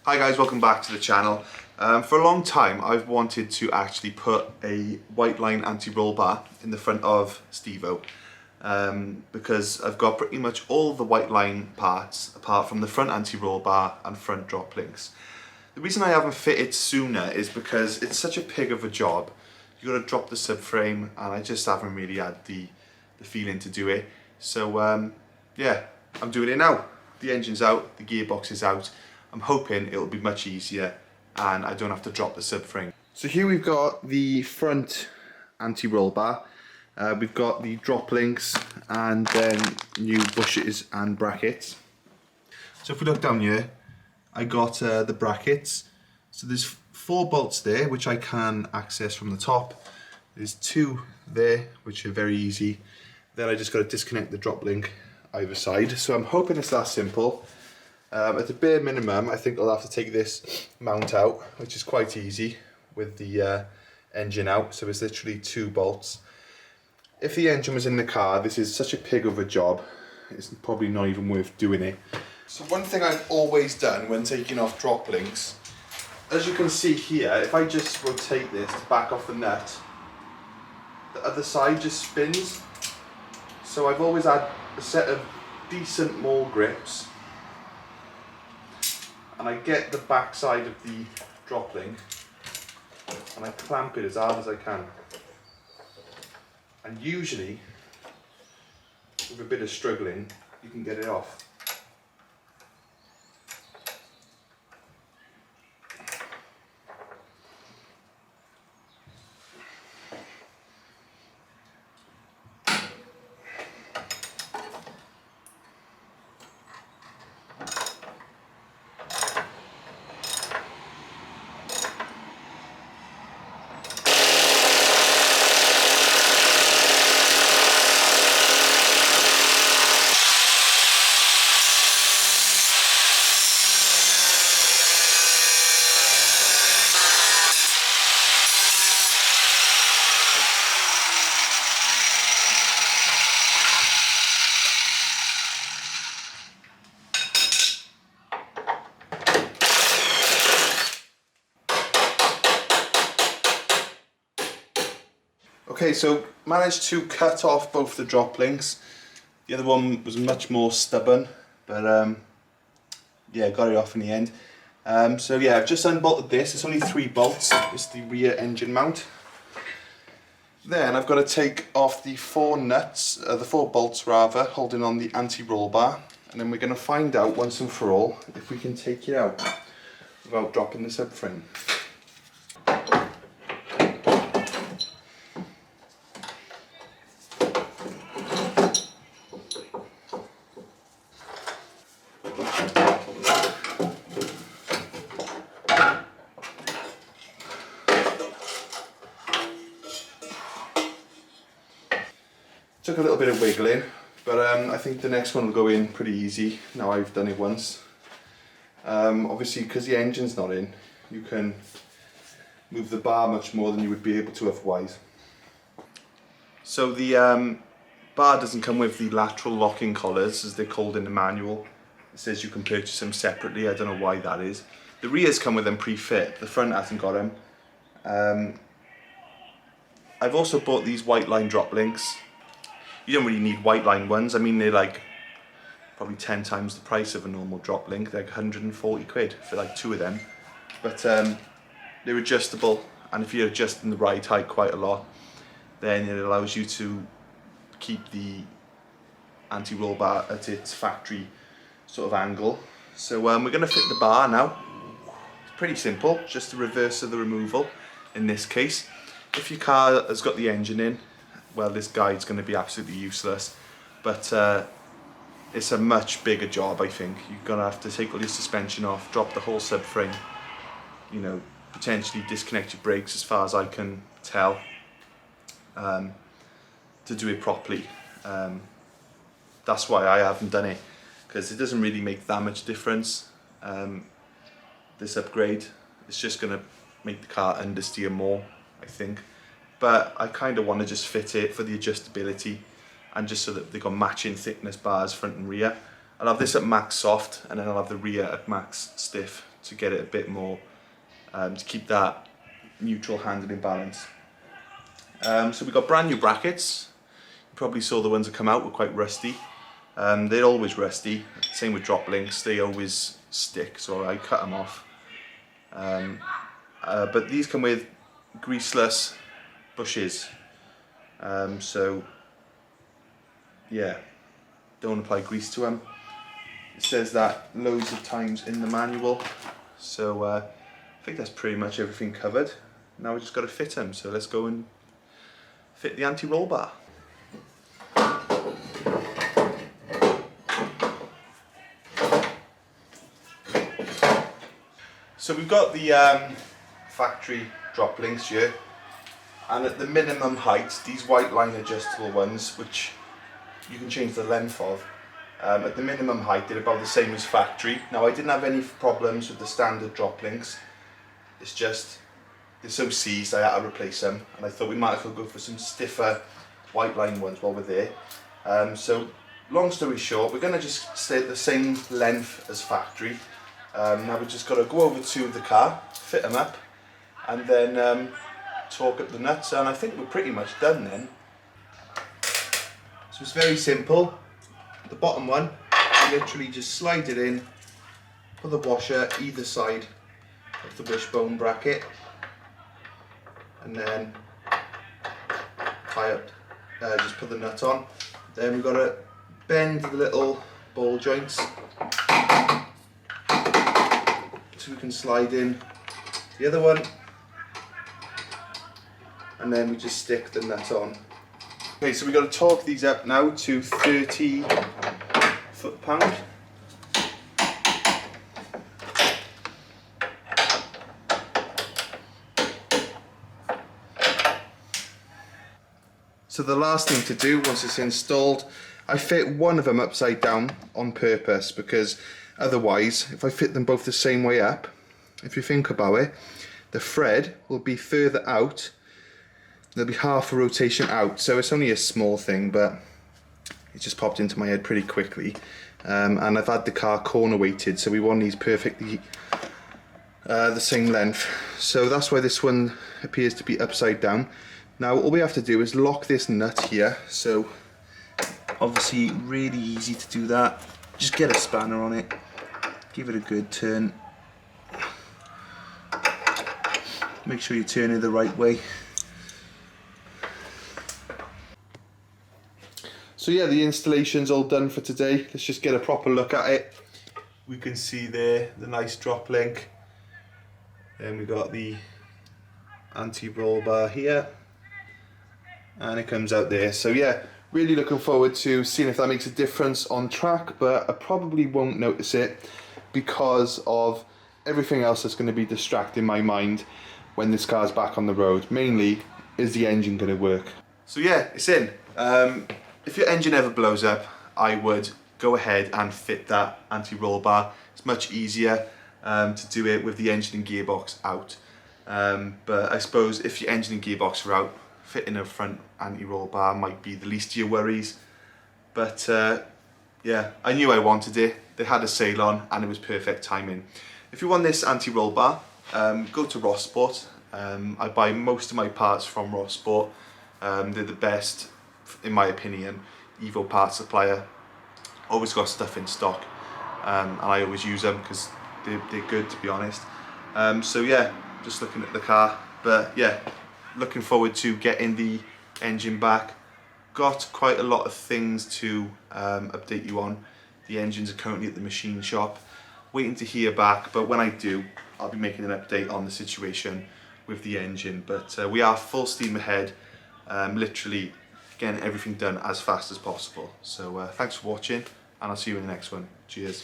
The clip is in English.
Hi guys, welcome back to the channel. For a long time I've wanted to actually put a Whiteline anti-roll bar in the front of Stevo because I've got pretty much all the Whiteline parts apart from the front anti-roll bar and front Droplinks. The reason I haven't fit it sooner is because it's such a pig of a job. You've got to drop the subframe and I just haven't really had the feeling to do it. So yeah, I'm doing it now. The engine's out, the gearbox is out. I'm hoping it'll be much easier and I don't have to drop the subframe. So here we've got the front anti-roll bar. We've got the Droplinks and then new bushes and brackets. So if we look down here, I got the brackets. So there's 4 bolts there which I can access from the top. There's 2 there which are very easy. Then I just got to disconnect the Droplink either side. So I'm hoping it's that simple. At the bare minimum, I think I'll have to take this mount out, which is quite easy with the engine out. So it's literally 2 bolts. If the engine was in the car, this is such a pig of a job, it's probably not even worth doing it. So one thing I've always done when taking off Droplinks, as you can see here, if I just rotate this to back off the nut, the other side just spins. So I've always had a set of decent maul grips. And I get the back side of the Droplink and I clamp it as hard as I can. And usually, with a bit of struggling, you can get it off. Okay, so managed to cut off both the Droplinks. The other one was much more stubborn, but yeah, got it off in the end. So yeah, I've just unbolted this. It's only 3 bolts. It's the rear engine mount. Then I've got to take off the 4 nuts, the 4 bolts rather, holding on the anti-roll bar. And then we're going to find out once and for all if we can take it out without dropping the subframe. Took a little bit of wiggling, but I think the next one will go in pretty easy. Now I've done it once. Obviously, because the engine's not in, you can move the bar much more than you would be able to otherwise. So the bar doesn't come with the lateral locking collars, as they're called in the manual. It says you can purchase them separately. I don't know why that is. The rears come with them pre-fit. The front hasn't got them. I've also bought these Whiteline Droplinks. You don't really need Whiteline ones. I mean, they're like probably 10 times the price of a normal Droplink. They're like 140 quid for like 2 of them. But they're adjustable, and if you're adjusting the ride height quite a lot, then it allows you to keep the anti-roll bar at its factory sort of angle. So we're going to fit the bar now. It's pretty simple, just the reverse of the removal in this case. If your car has got the engine in, well, this guide's going to be absolutely useless, but it's a much bigger job. I think you're going to have to take all your suspension off, drop the whole subframe, you know, potentially disconnect your brakes as far as I can tell, to do it properly. That's why I haven't done it, because it doesn't really make that much difference. This upgrade, it's just going to make the car understeer more, I think. But I kind of want to just fit it for the adjustability and just so that they've got matching thickness bars front and rear. I'll have this at max soft and then I'll have the rear at max stiff to get it a bit more, to keep that neutral handling balance. So we got brand new brackets. You probably saw the ones that come out were quite rusty. They're always rusty, same with Droplinks, they always stick, so I cut them off. But these come with greaseless bushes, so yeah, don't apply grease to them. It says that loads of times in the manual, so I think that's pretty much everything covered. Now we just got to fit them, so let's go and fit the anti-roll bar. So we've got the factory Droplinks here, and at the minimum height, these Whiteline adjustable ones, which you can change the length of, at the minimum height they're about the same as factory. Now I didn't have any problems with the standard Droplinks, it's just they're so seized I had to replace them, and I thought we might as well go for some stiffer Whiteline ones while we're there. So long story short, we're going to just stay at the same length as factory. Now we've just got to go over to the car, fit them up, and then torque up the nuts, and I think we're pretty much done then. So it's very simple. The bottom one, you literally just slide it in, put the washer either side of the wishbone bracket, and then tie up, just put the nut on. Then we've got to bend the little ball joints so we can slide in the other one, and then we just stick the nut on. Okay, so we've got to torque these up now to 30 foot-pound. So the last thing to do once it's installed, I fit one of them upside down on purpose, because otherwise, if I fit them both the same way up, if you think about it, the thread will be further out, there'll be half a rotation out, so it's only a small thing, but it just popped into my head pretty quickly. And I've had the car corner weighted, so we want these perfectly the same length. So that's why this one appears to be upside down. Now all we have to do is lock this nut here, so obviously really easy to do that. Just get a spanner on it, give it a good turn, make sure you turn it the right way. So yeah, the installation's all done for today. Let's just get a proper look at it. We can see there the nice drop link. Then we got the anti-roll bar here, and it comes out there. So yeah, really looking forward to seeing if that makes a difference on track, but I probably won't notice it because of everything else that's going to be distracting my mind when this car's back on the road. Mainly, is the engine going to work? So yeah, it's in. If your engine ever blows up, I would go ahead and fit that anti-roll bar. It's much easier to do it with the engine and gearbox out. But I suppose if your engine and gearbox are out, fitting a front anti-roll bar might be the least of your worries. But yeah, I knew I wanted it. They had a sale on and it was perfect timing. If you want this anti-roll bar, go to Rossport. I buy most of my parts from Rossport. They're the best, in my opinion, Evo parts supplier. Always got stuff in stock, and I always use them because they're good, to be honest. So yeah, just looking at the car, but yeah, looking forward to getting the engine back. Got quite a lot of things to update you on. The engines are currently at the machine shop, waiting to hear back, but when I do, I'll be making an update on the situation with the engine. But we are full steam ahead, literally getting everything done as fast as possible. So thanks for watching, and I'll see you in the next one. Cheers.